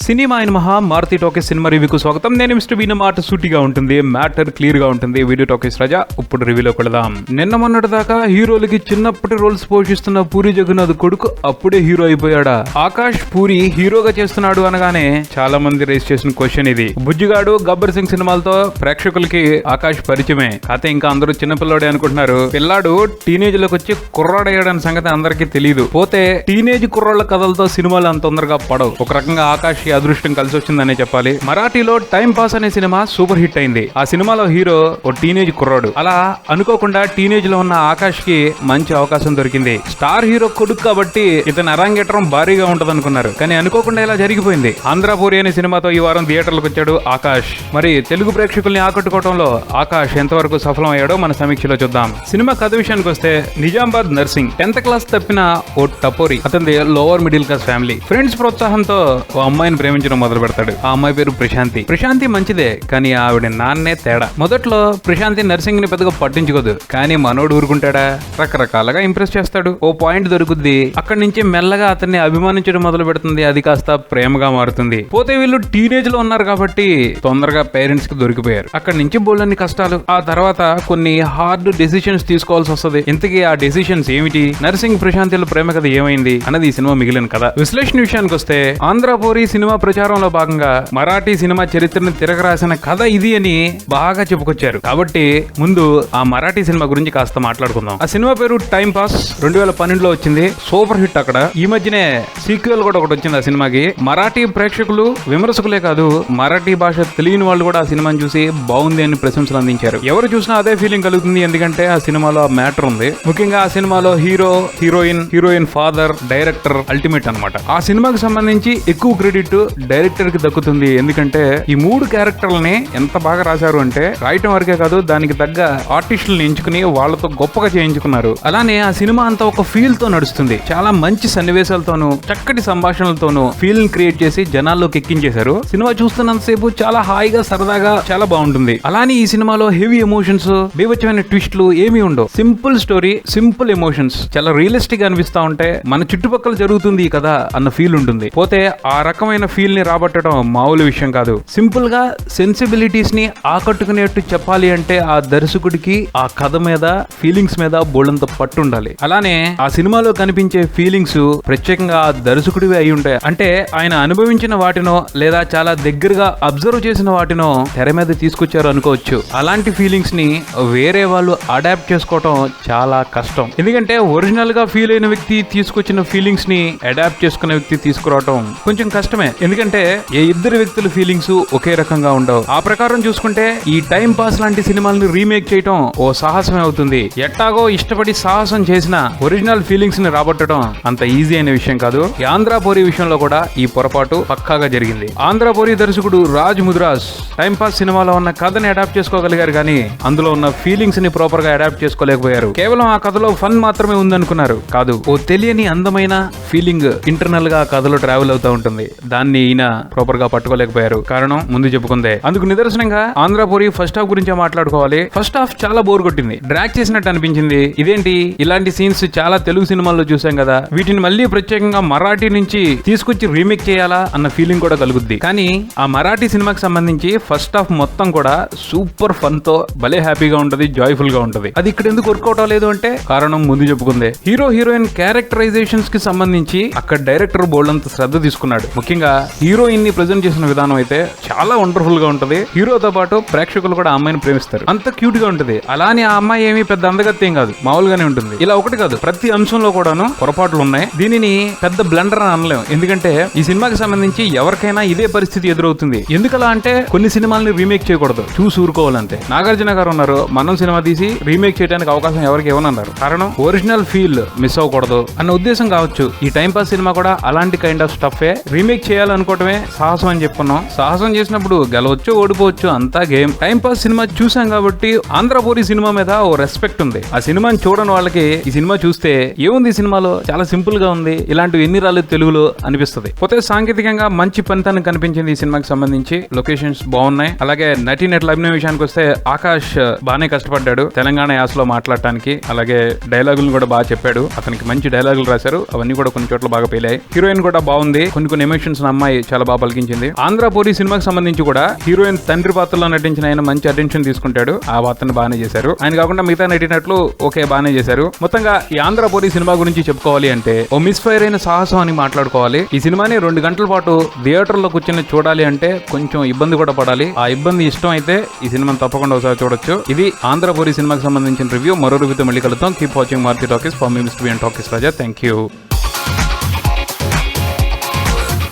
Cinema అయిన మహా Maruti talkies cinema రివ్యూకు స్వాగతం. నేను మిస్టర్ బీన. మాట సూటిగా ఉంటుంది, మ్యాటర్ క్లియర్ గా ఉంటుంది. వీడియో టాకీస్ రాజా. ఇప్పుడు రివ్యూలోకి వెళదాం. నిన్న మొన్నటి దాకా హీరోలకి చిన్నప్పటి రోల్స్ పోషిస్తున్న పూరి జగన్నాథ్ కొడుకు అప్పుడే హీరో అయిపోయాడా? ఆకాష్ పూరి హీరోగా చేస్తున్నాడు అనగానే చాలా మంది రేస్ చేసిన క్వశ్చన్ ఇది. బుజ్జిగాడు, గబ్బర్ సింగ్ సినిమాలతో ప్రేక్షకులకి ఆకాష్ పరిచయమే. కాతే ఇంకా అందరూ చిన్నపిల్లాడే అనుకుంటున్నారు. పిల్లాడు టీనేజ్ లోకి వచ్చి కుర్రాడయ్యాడన్న సంగతి అందరికీ తెలియదు. పోతే టీనేజ్ కుర్రాళ్ల కథలతో సినిమాలు అంత తొందరగా పడవు. ఒక రకంగా ఆకాష్ అదృష్టం కలిసి వచ్చిందనే చెప్పాలి. మరాఠీలో టైం పాస్ అనే సినిమా సూపర్ హిట్ అయింది. ఆ సినిమాలో హీరో ఓ టీనేజ్ కుర్రాడు. అలా అనుకోకుండా టీనేజ్ లో ఉన్న ఆకాష్ కి మంచి అవకాశం దొరికింది. స్టార్ హీరో కొడుకు కాబట్టి ఇతని అరంగేట్రం భారీగా ఉంటది అనుకున్నారు. కానీ అనుకోకుండా ఇలా జరిగిపోయింది. ఆంధ్రపూరి అనే సినిమాతో ఈ వారం థియేటర్లకు వచ్చాడు ఆకాష్. మరి తెలుగు ప్రేక్షకుల్ని ఆకట్టుకోవడంలో ఆకాష్ ఎంతవరకు సఫలం అయ్యాడో మన సమీక్షలో చూద్దాం. సినిమా కథ విషయానికి వస్తే నిజామాబాద్ నర్సింగ్ 10th క్లాస్ తప్పిన ఓ టపోరి. అతనిది lower middle class family. Friends ప్రోత్సాహంతో ఓ అమ్మాయిని ప్రేమించడం మొదలు పెడతాడు. ఆ అమ్మాయి పేరు ప్రశాంతి. ప్రశాంతి మంచిదే, కానీ ఆవిడ నాన్నే తేడా. మొదట్లో ప్రశాంతి నర్సింగ్ ని పెద్దగా పట్టించుకోదు. కానీ మనోడు ఊరుకుంటాడా? రకరకాలుగా ఇంప్రెస్ చేస్తాడు. ఓ పాయింట్ దొరుకుద్ది. అక్కడి నుంచి మెల్లగా అతన్ని అభిమానించడం మొదలు పెడుతుంది. అది కాస్త ప్రేమగా మారుతుంది. పోతే వీళ్ళు టీనేజ్ లో ఉన్నారు కాబట్టి తొందరగా పేరెంట్స్ కి దొరికిపోయారు. అక్కడి నుంచి బోళ్ళన్ని కష్టాలు. ఆ తర్వాత కొన్ని హార్డ్ డెసిషన్స్ తీసుకోవాల్సి వస్తుంది. ఇంతకీ ఆ డెసిషన్స్ ఏమిటి? నర్సింగ్ ప్రశాంతిలో ప్రేమ కథ ఏమైంది అన్నది ఈ సినిమా మిగిలిన కథ. విశ్లేషణ విషయానికి వస్తే ఆంధ్రపూరి సినిమా ప్రచారంలో భాగంగా మరాఠీ సినిమా చరిత్రను తిరగరాసిన కథ ఇది అని బాగా చెప్పుకొచ్చారు. కాబట్టి ముందు ఆ మరాఠీ సినిమా గురించి కాస్త మాట్లాడుకుందాం. ఆ సినిమా పేరు టైం పాస్. 2012లో వచ్చింది. Super hit. అక్కడ ఈ మధ్యనే సీక్వెల్ కూడా ఒకటి వచ్చింది ఆ సినిమాకి. మరాఠీ ప్రేక్షకులు, విమర్శకులే కాదు, మరాఠీ భాష తెలియని వాళ్ళు కూడా ఆ సినిమాని చూసి బాగుంది అని ప్రశంసలు అందించారు. ఎవరు చూసినా అదే ఫీలింగ్ కలుగుతుంది. ఎందుకంటే ఆ సినిమాలో మ్యాటర్ ఉంది. ముఖ్యంగా ఆ సినిమాలో hero, heroine father, director ultimate అన్నమాట. ఆ సినిమాకి సంబంధించి ఎక్కువ క్రెడిట్ డైరెక్టర్ కి దక్కుతుంది. ఎందుకంటే ఈ 3 క్యారెక్టర్లని ఎంత బాగా రాశారు అంటే రాయటం వరకే కాదు, దానికి తగ్గ ఆర్టిస్టులను ఎంచుకుని వాళ్ళతో గొప్పగా చేయించుకున్నారు. అలానే ఆ సినిమా అంతా ఒక ఫీల్ తో నడుస్తుంది. చాలా మంచి సన్నివేశాలతోనూ చక్కటి సంభాషణలతోనూ ఫీల్ ని క్రియేట్ చేసి జనాల్లోకి ఎక్కించేశారు. సినిమా చూస్తున్నంతసేపు చాలా హాయిగా, సరదాగా, చాలా బాగుంటుంది. అలానే ఈ సినిమాలో హెవీ ఎమోషన్స్, బీభత్సమైన ట్విస్టులు ఏమీ ఉండవు. సింపుల్ స్టోరీ, సింపుల్ ఎమోషన్స్ చాలా రియలిస్టిక్ గా అనిపిస్తా ఉంటే మన చుట్టుపక్కల జరుగుతుంది ఈ కథ అన్న ఫీల్ ఉంటుంది. పోతే ఆ రకమైన ఫీల్ ని రాబట్టడం మామూలు విషయం కాదు. సింపుల్ గా సెన్సిబిలిటీస్ ని ఆకట్టుకునేట్టు చెప్పాలి అంటే ఆ దర్శకుడికి ఆ కథ మీద, ఫీలింగ్స్ మీద బోల్డంత పట్టు ఉండాలి. అలానే ఆ సినిమాలో కనిపించే ఫీలింగ్స్ ప్రత్యేకంగా ఆ దర్శకుడివి అయి ఉంటాయి. అంటే ఆయన అనుభవించిన వాటినో లేదా చాలా దగ్గరగా అబ్జర్వ్ చేసిన వాటినో తెర మీద తీసుకొచ్చారు అనుకోవచ్చు. అలాంటి ఫీలింగ్స్ ని వేరే వాళ్ళు అడాప్ట్ చేసుకోవటం చాలా కష్టం. ఎందుకంటే ఒరిజినల్ గా ఫీల్ అయిన వ్యక్తి తీసుకొచ్చిన ఫీలింగ్స్ ని అడాప్ట్ చేసుకున్న వ్యక్తి తీసుకురావటం కొంచెం కష్టమే. ఎందుకంటే ఏ ఇద్దరు వ్యక్తుల ఫీలింగ్స్ ఒకే రకంగా ఉండవు. ఆ ప్రకారం చూసుకుంటే ఈ టైం పాస్ లాంటి సినిమాలను రీమేక్ చేయటం ఓ సాహసమే అవుతుంది. ఎట్టాగో ఇష్టపడి సాహసం చేసిన ఒరిజినల్ ఫీలింగ్స్ ని రాబట్టడం అంత ఈజీ అయిన విషయం కాదు. ఈ ఆంధ్రపూరి విషయంలో కూడా ఈ పొరపాటు పక్కాగా జరిగింది. ఆంధ్రపూరి దర్శకుడు రాజ్ ముద్రాస్ టైం పాస్ సినిమాలో ఉన్న కథని అడాప్ట్ చేసుకోగలిగారు, కానీ అందులో ఉన్న ఫీలింగ్స్ ని ప్రాపర్ గా అడాప్ట్ చేసుకోలేకపోయారు. కేవలం ఆ కథలో ఫన్ మాత్రమే ఉందనుకున్నారు. కాదు, ఓ తెలియని అందమైన ఫీలింగ్ ఇంటర్నల్ గా కథలో ట్రావెల్ అవుతూ ఉంటుంది. దాన్ని ఈయన ప్రాపర్ గా పట్టుకోలేకపోయారు. కారణం ముందు చెప్పుకుందే. అందుకు నిదర్శనంగా ఆంధ్రపూరి ఫస్ట్ హాఫ్ గురించి మాట్లాడుకోవాలి. ఫస్ట్ హాఫ్ చాలా బోర్ కొట్టింది. డ్రాగ్ చేసినట్టు అనిపించింది. ఇదేంటి, ఇలాంటి సీన్స్ చాలా తెలుగు సినిమాల్లో చూసాం కదా, వీటిని మళ్ళీ ప్రత్యేకంగా మరాఠీ నుంచి తీసుకొచ్చి రీమేక్ చేయాలా అన్న ఫీలింగ్ కూడా కలుగుద్ది. కానీ ఆ మరాఠీ సినిమాకి సంబంధించి ఫస్ట్ హాఫ్ మొత్తం కూడా సూపర్ ఫన్ తో భలే హ్యాపీగా ఉంటది, జాయ్ఫుల్ గా ఉంటది. అది ఇక్కడ ఎందుకు వర్కౌట్ అవ్వలేదు అంటే కారణం ముందు చెప్పుకుందే. హీరోయిన్ క్యారెక్టరైజేషన్స్ కి సంబంధించి అక్కడ డైరెక్టర్ బోల్డంత శ్రద్ధ తీసుకున్నాడు. ముఖ్యంగా హీరోయిన్ ని ప్రెజెంట్ చేసిన విధానం అయితే చాలా వండర్ఫుల్ గా ఉంటది. హీరోతో పాటు ప్రేక్షకులు కూడా ఆ అమ్మాయిని ప్రేమిస్తారు. అంత క్యూట్ గా ఉంటది. అలానే ఆ అమ్మాయి ఏమీ పెద్ద అందగత్తి ఏం కాదు, మామూలుగానే ఉంటుంది. ఇలా ఒకటి కాదు, ప్రతి అంశంలో కూడాను పొరపాట్లు ఉన్నాయి. దీనిని పెద్ద బ్లండర్ అని అనలేం. ఎందుకంటే ఈ సినిమాకి సంబంధించి ఎవరికైనా ఇదే పరిస్థితి ఎదురవుతుంది. ఎందుకలా అంటే కొన్ని సినిమాల్ని రీమేక్ చేయకూడదు, చూసి ఊరుకోవాలంతే. నాగార్జున గారు ఉన్నారు, మనం సినిమా తీసి రీమేక్ చేయడానికి అవకాశం ఎవరికి ఇవ్వనన్నారు. కారణం ఒరిజినల్ ఫీల్ మిస్ అవ్వకూడదు అన్న ఉద్దేశం కావచ్చు. ఈ టైం పాస్ సినిమా కూడా అలాంటి కైండ్ ఆఫ్ స్టఫ్ రీమేక్ చేయాలనుకోవటమే సాహసం అని చెప్పుకున్నాం. సాహసం చేసినప్పుడు గెలవచ్చు, ఓడిపోవచ్చు, అంతా గేమ్. టైం పాస్ సినిమా చూసాం కాబట్టి ఆంధ్రపూరి సినిమా మీద ఓ రెస్పెక్ట్ ఉంది. ఆ సినిమాని చూడని వాళ్ళకి ఈ సినిమా చూస్తే ఏముంది ఈ సినిమాలో, చాలా సింపుల్ గా ఉంది, ఇలాంటివి ఎన్ని రాలేదు తెలుగులో అనిపిస్తుంది. పోతే సాంకేతికంగా మంచి పనితనం కనిపించింది ఈ సినిమాకి సంబంధించి. లొకేషన్స్ బాగున్నాయి. అలాగే నటీనటుల అభినయ విషయానికి వస్తే ఆకాష్ బానే కష్టపడ్డాడు తెలంగాణ యాసలో మాట్లాడటానికి. అలాగే డైలాగులను కూడా బాగా చెప్పాడు. అతనికి మంచి డైలాగులు రాశారు, అవన్నీ కూడా కొన్ని చోట్ల బాగా పేలాయి. హీరోయిన్ కూడా బాగుంది. కొన్ని ఎమోషన్స్ అమ్మాయి చాలా బాగా పలికించింది. ఆంధ్రపూరి సినిమాకి సంబంధించి కూడా హీరోయిన్ తండ్రి పాత్రలో నటించిన ఆయన మంచి అటెన్షన్ తీసుకుంటాడు. ఆ పాత్రను బాగానే చేశారు. ఆయన కాకుండా మిగతా నటినట్లు ఓకే బాగానే చేశారు. మొత్తంగా ఈ ఆంధ్రపూరి సినిమా గురించి చెప్పుకోవాలి అంటే ఓ మిస్ఫైర్ అయిన సాహసం అని మాట్లాడుకోవాలి. ఈ సినిమాని 2 గంటల పాటు థియేటర్ లో కూర్చొని చూడాలి అంటే కొంచెం ఇబ్బంది కూడా పడాలి. ఆ ఇబ్బంది ఇష్టం అయితే ఈ సినిమాని తప్పకుండా ఒకసారి చూడొచ్చు. ఇది ఆంధ్రపూరి సినిమాకి సంబంధించిన రివ్యూ. మరో రివ్యూతో మళ్ళీ కలుద్దాం. Keep watching Maruthi Talkies. For me Mister B and Talkies Raja. Thank you.